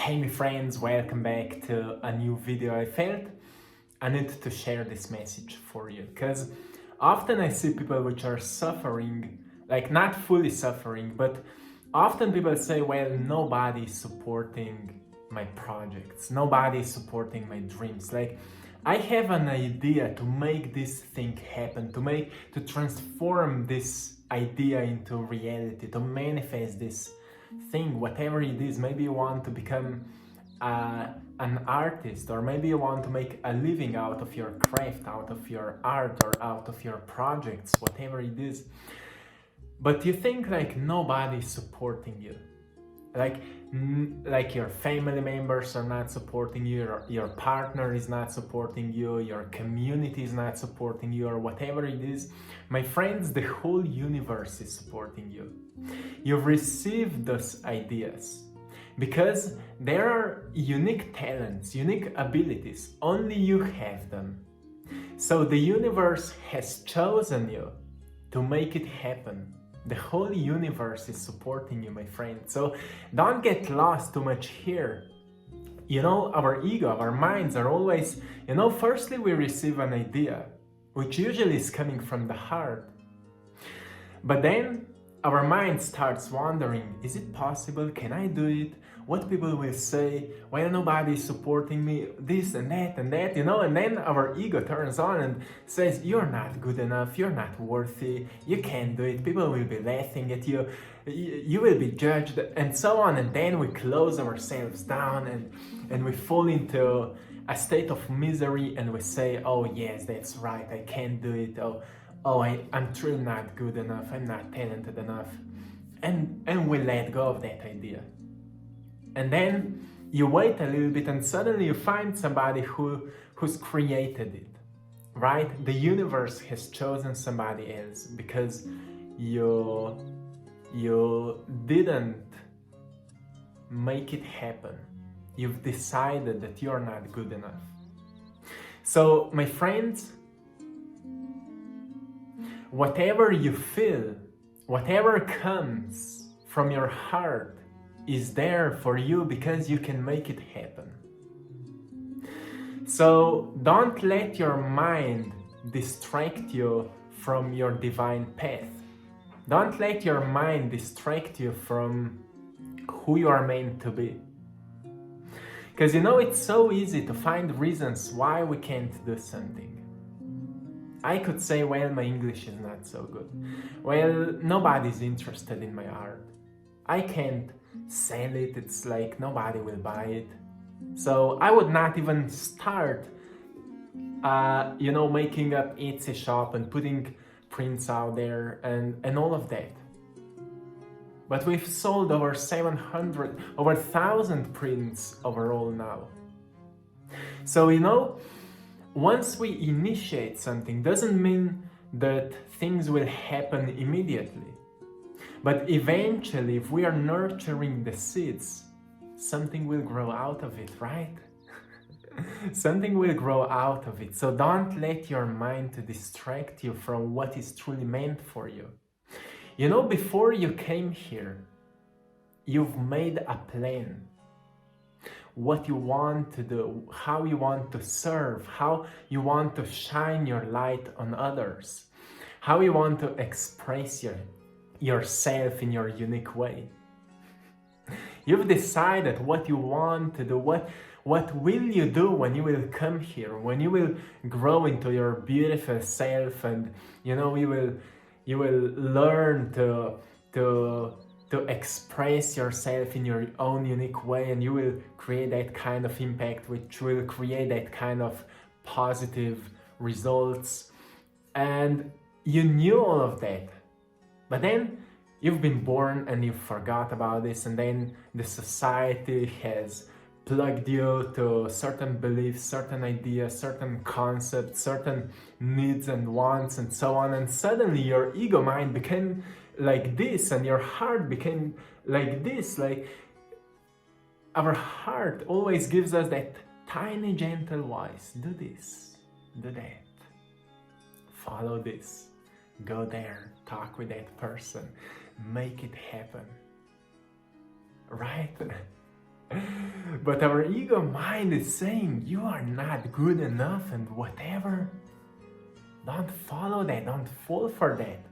Hey my friends, welcome back to a new video. I felt I need to share this message for you because often I see people which are suffering, like not fully suffering, but often people say, well, nobody is supporting my projects, nobody is supporting my dreams. Like I have an idea to make this thing happen, to transform this idea into reality, to manifest this thing, whatever it is. Maybe you want to become an artist, or maybe you want to make a living out of your craft, out of your art, or out of your projects, whatever it is. But you think like nobody's supporting you, like your family members are not supporting you, your partner is not supporting you, your community is not supporting you, or whatever it is. My friends, the whole universe is supporting you. You've received those ideas because there are unique talents, unique abilities. Only you have them. So the universe has chosen you to make it happen. The whole universe is supporting you, my friend. So don't get lost too much here. You know, our ego, our minds are always, firstly we receive an idea, which usually is coming from the heart. But then our mind starts wondering, is it possible? Can I do it? What people will say? Well, nobody is supporting me, this and that, and then our ego turns on and says, you're not good enough, you're not worthy, you can't do it, people will be laughing at you, you will be judged, and so on. And then we close ourselves down and we fall into a state of misery, and we say, oh yes, that's right, I can't do it, I'm truly not good enough, I'm not talented enough, and we let go of that idea. And then you wait a little bit and suddenly you find somebody who's created it, right? The universe has chosen somebody else because you didn't make it happen. You've decided that you're not good enough. So, my friends, whatever you feel, whatever comes from your heart is there for you because you can make it happen. So don't let your mind distract you from your divine path. Don't let your mind distract you from who you are meant to be. Because it's so easy to find reasons why we can't do something. I could say, well, my English is not so good. Well, nobody's interested in my art. I can't sell it, it's like nobody will buy it. So I would not even start, making up Etsy shop and putting prints out there and all of that. But we've sold over 1,000 prints overall now. So, once we initiate something, doesn't mean that things will happen immediately. But eventually, if we are nurturing the seeds, something will grow out of it, right? Something will grow out of it. So don't let your mind distract you from what is truly meant for you. Before you came here, you've made a plan. What you want to do, how you want to serve, how you want to shine your light on others, how you want to express yourself in your unique way. You've decided what you want to do, what will you do when you will come here, when you will grow into your beautiful self, and you will learn to express yourself in your own unique way, and you will create that kind of impact which will create that kind of positive results. And you knew all of that. But then you've been born and you forgot about this, and then the society has plugged you to certain beliefs, certain ideas, certain concepts, certain needs and wants, and so on. And suddenly your ego mind became like this, and your heart became like this. Like our heart always gives us that tiny gentle voice. Do this, do that, follow this. Go there, talk with that person, make it happen, right? But our ego mind is saying, you are not good enough and whatever. Don't follow that, don't fall for that.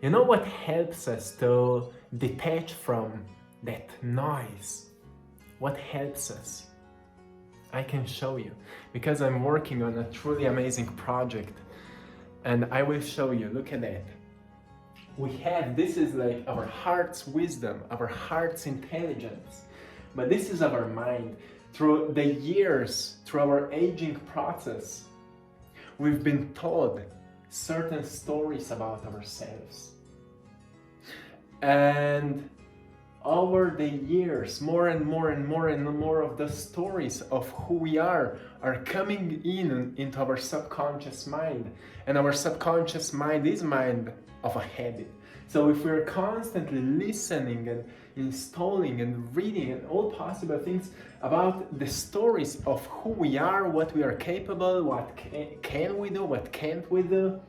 You know what helps us to detach from that noise? What helps us? I can show you, because I'm working on a truly amazing project, and I will show you. Look at that. We have, this is like our heart's wisdom, our heart's intelligence, but this is our mind. Through the years, through our aging process, we've been told certain stories about ourselves. And over the years, more and more and more and more of the stories of who we are coming into our subconscious mind. And our subconscious mind is mind of a habit. So if we're constantly listening and installing and reading and all possible things about the stories of who we are, what we are capable, what can we do, what can't we do,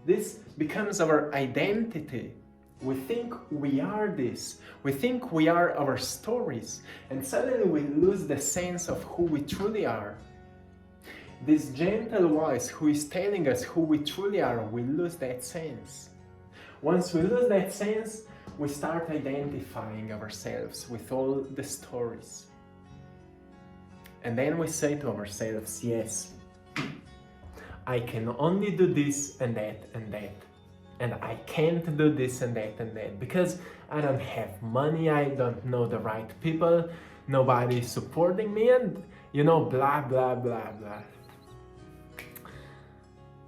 this becomes our identity. We think we are this, we think we are our stories, and suddenly we lose the sense of who we truly are. This gentle voice who is telling us who we truly are, we lose that sense. Once we lose that sense, we start identifying ourselves with all the stories. And then we say to ourselves, yes, I can only do this and that and that. And I can't do this and that because I don't have money, I don't know the right people, nobody is supporting me, and blah blah blah blah.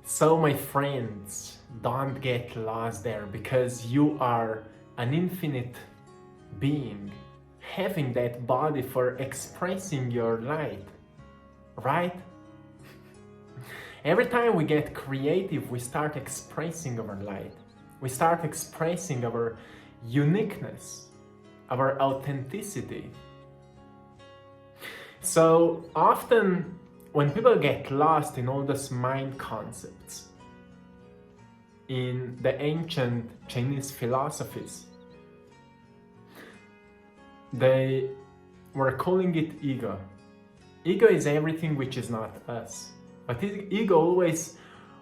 So my friends, don't get lost there, because you are an infinite being having that body for expressing your light, right? Every time we get creative, we start expressing our light. We start expressing our uniqueness, our authenticity. So often when people get lost in all those mind concepts, in the ancient Chinese philosophies, they were calling it ego. Ego is everything which is not us. But ego always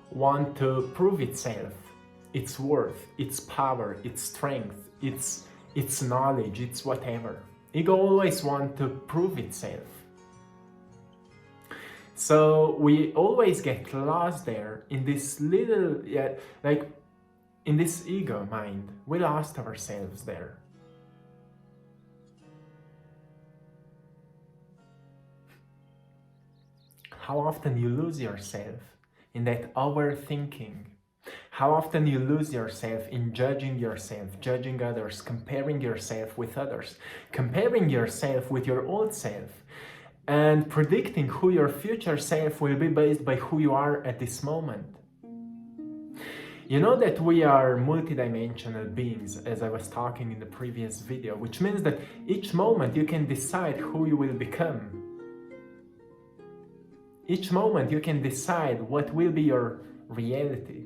wants to prove itself, its worth, its power, its strength, its knowledge, its whatever. Ego always wants to prove itself. So we always get lost there in this little, in this ego mind. We lost ourselves there. How often you lose yourself in that overthinking? How often you lose yourself in judging yourself, judging others, comparing yourself with others, comparing yourself with your old self, and predicting who your future self will be based by who you are at this moment. You know that we are multidimensional beings, as I was talking in the previous video, which means that each moment you can decide who you will become. Each moment you can decide what will be your reality.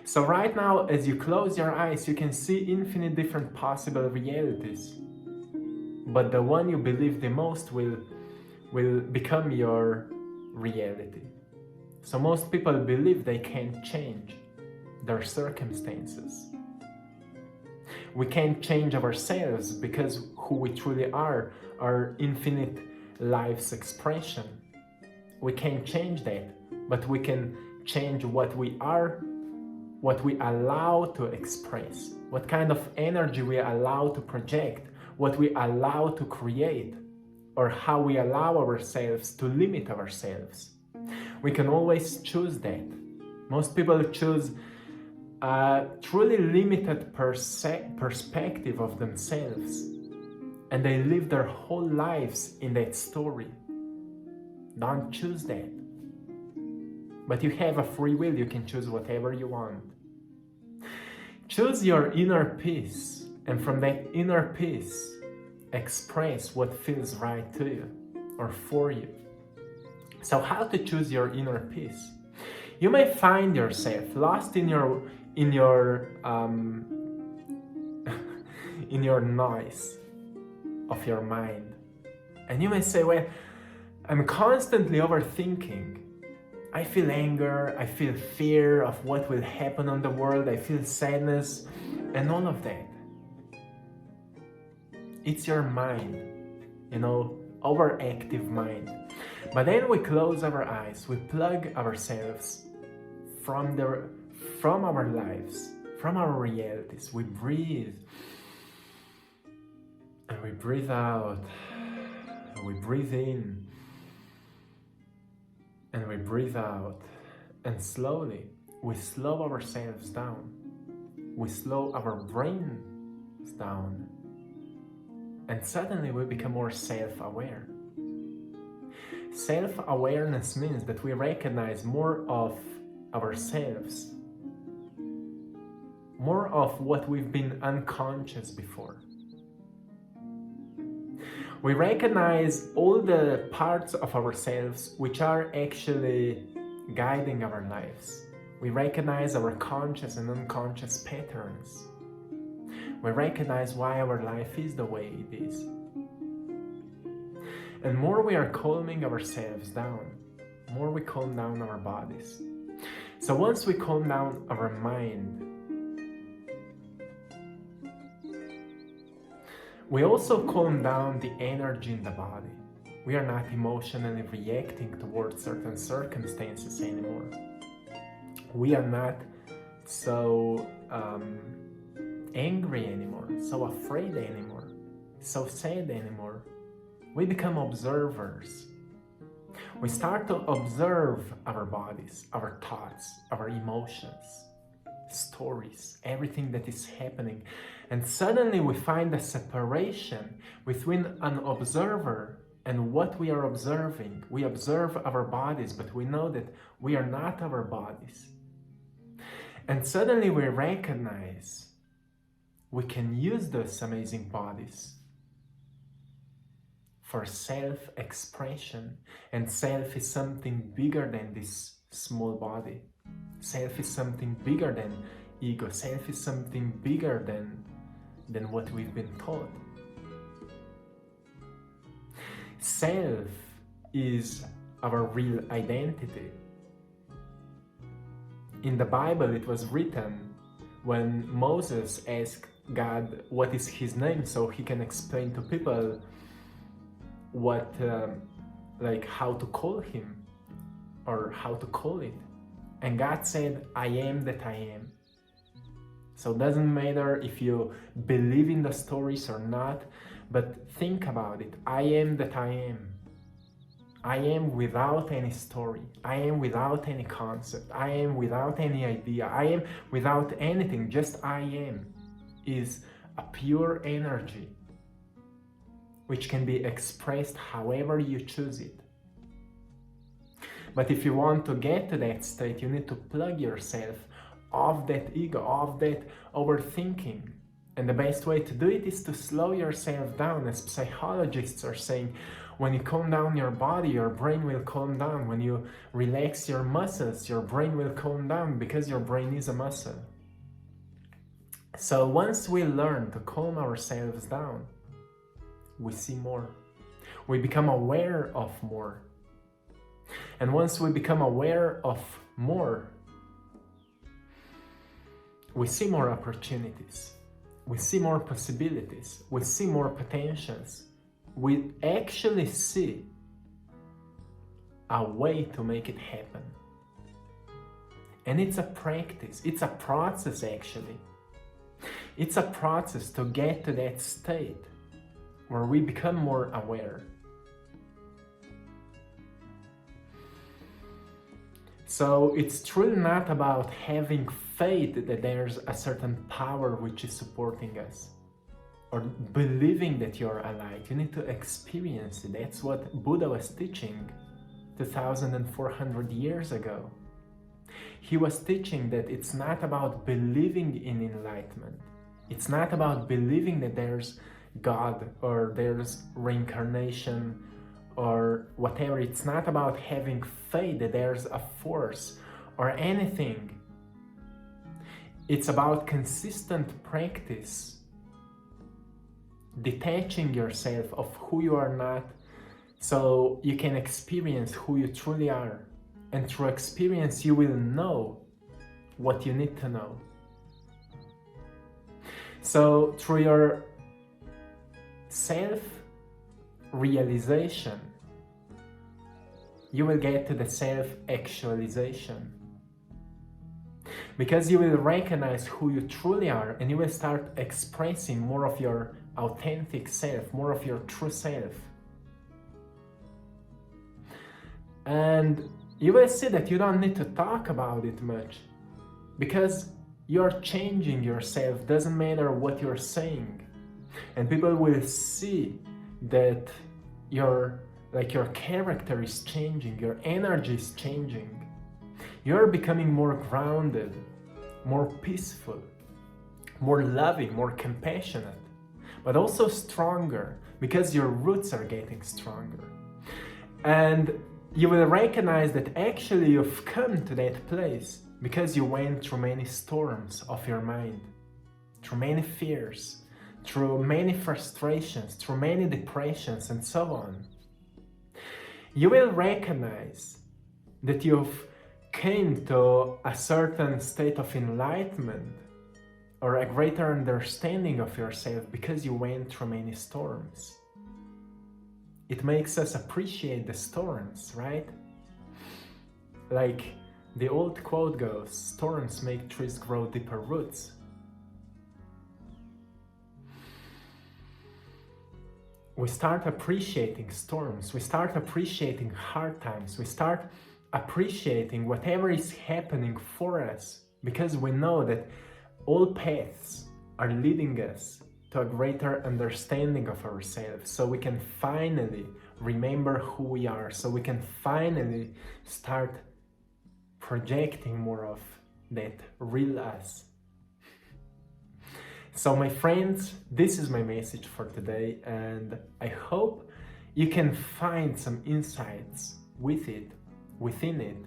So right now, as you close your eyes, you can see infinite different possible realities. But the one you believe the most will become your reality. So most people believe they can't change their circumstances. We can't change ourselves because who we truly are, our infinite life's expression. We can't change that, but we can change what we are, what we allow to express, what kind of energy we allow to project, what we allow to create, or how we allow ourselves to limit ourselves. We can always choose that. Most people choose a truly limited perspective of themselves, and they live their whole lives in that story. Don't choose that. But you have a free will, you can choose whatever you want. Choose your inner peace, and from that inner peace, express what feels right to you or for you. So how to choose your inner peace? You may find yourself lost in your in your noise of your mind. And you may say, well, I'm constantly overthinking. I feel anger, I feel fear of what will happen on the world, I feel sadness, and all of that. It's your mind, overactive mind. But then we close our eyes, we plug ourselves from our lives, from our realities. We breathe, and we breathe out, and we breathe in, and we breathe out, and slowly we slow ourselves down. We slow our brains down, and suddenly we become more self-aware. Self-awareness means that we recognize more of ourselves, more of what we've been unconscious before. We recognize all the parts of ourselves which are actually guiding our lives. We recognize our conscious and unconscious patterns. We recognize why our life is the way it is. And more we are calming ourselves down, more we calm down our bodies. So once we calm down our mind, we also calm down the energy in the body. We are not emotionally reacting towards certain circumstances anymore. We are not so angry anymore, so afraid anymore, so sad anymore. We become observers. We start to observe our bodies, our thoughts, our emotions, stories, everything that is happening. And suddenly we find a separation between an observer and what we are observing. We observe our bodies, but we know that we are not our bodies. And suddenly we recognize we can use those amazing bodies for self-expression. And self is something bigger than this small body. Self is something bigger than ego. Self is something bigger than what we've been taught. Self is our real identity. In the Bible, it was written when Moses asked God what is his name, so he can explain to people how to call him or how to call it. And God said, I am that I am. So it doesn't matter if you believe in the stories or not, but think about it. I am that I am. I am without any story. I am without any concept. I am without any idea. I am without anything. Just I am is a pure energy which can be expressed however you choose it. But if you want to get to that state, you need to plug yourself off that ego, off that overthinking. And the best way to do it is to slow yourself down. As psychologists are saying, when you calm down your body, your brain will calm down. When you relax your muscles, your brain will calm down, because your brain is a muscle. So once we learn to calm ourselves down, we see more. We become aware of more. And once we become aware of more, we see more opportunities. We see more possibilities. We see more potentials. We actually see a way to make it happen. And it's a practice. It's a process, actually. It's a process to get to that state where we become more aware. So it's truly not about having faith that there's a certain power which is supporting us, or believing that you're alive. You need to experience it. That's what Buddha was teaching 2,400 years ago. He was teaching that it's not about believing in enlightenment. It's not about believing that there's God or there's reincarnation or whatever. It's not about having faith that there's a force or anything. It's about consistent practice detaching yourself of who you are not, so you can experience who you truly are. And through experience, you will know what you need to know. So through your self-realization, you will get to the self-actualization. Because you will recognize who you truly are, and you will start expressing more of your authentic self, more of your true self. And you will see that you don't need to talk about it much, because you're changing yourself. Doesn't matter what you're saying, and people will see that your character is changing, your energy is changing. You're becoming more grounded, more peaceful, more loving, more compassionate, but also stronger, because your roots are getting stronger. And you will recognize that actually you've come to that place because you went through many storms of your mind, through many fears, through many frustrations, through many depressions, and so on. You will recognize that you've came to a certain state of enlightenment or a greater understanding of yourself because you went through many storms. It makes us appreciate the storms, right? Like the old quote goes, storms make trees grow deeper roots. We start appreciating storms, we start appreciating hard times, we start appreciating whatever is happening for us, because we know that all paths are leading us to a greater understanding of ourselves, so we can finally remember who we are, so we can finally start projecting more of that real us. So my friends, this is my message for today, and I hope you can find some insights within it,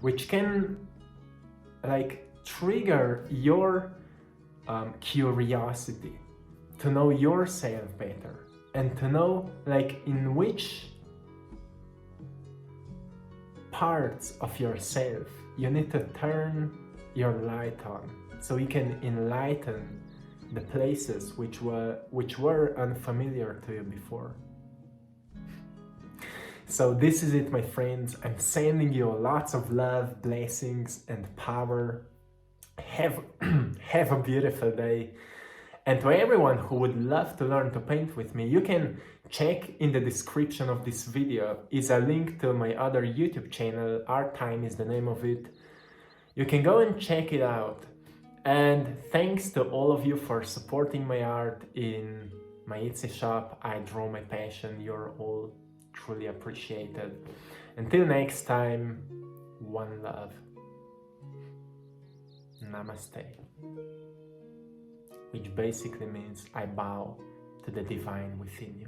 which can trigger your curiosity to know yourself better, and to know in which parts of yourself you need to turn your light on, so you can enlighten the places which were unfamiliar to you before. So this is it, my friends. I'm sending you lots of love, blessings, and power. Have a beautiful day. And to everyone who would love to learn to paint with me, you can check in the description of this video is a link to my other YouTube channel. Art Time is the name of it. You can go and check it out. And thanks to all of you for supporting my art in my Etsy shop. I Draw My Passion. You're all truly appreciated. Until next time, one love. Namaste. Which basically means I bow to the divine within you.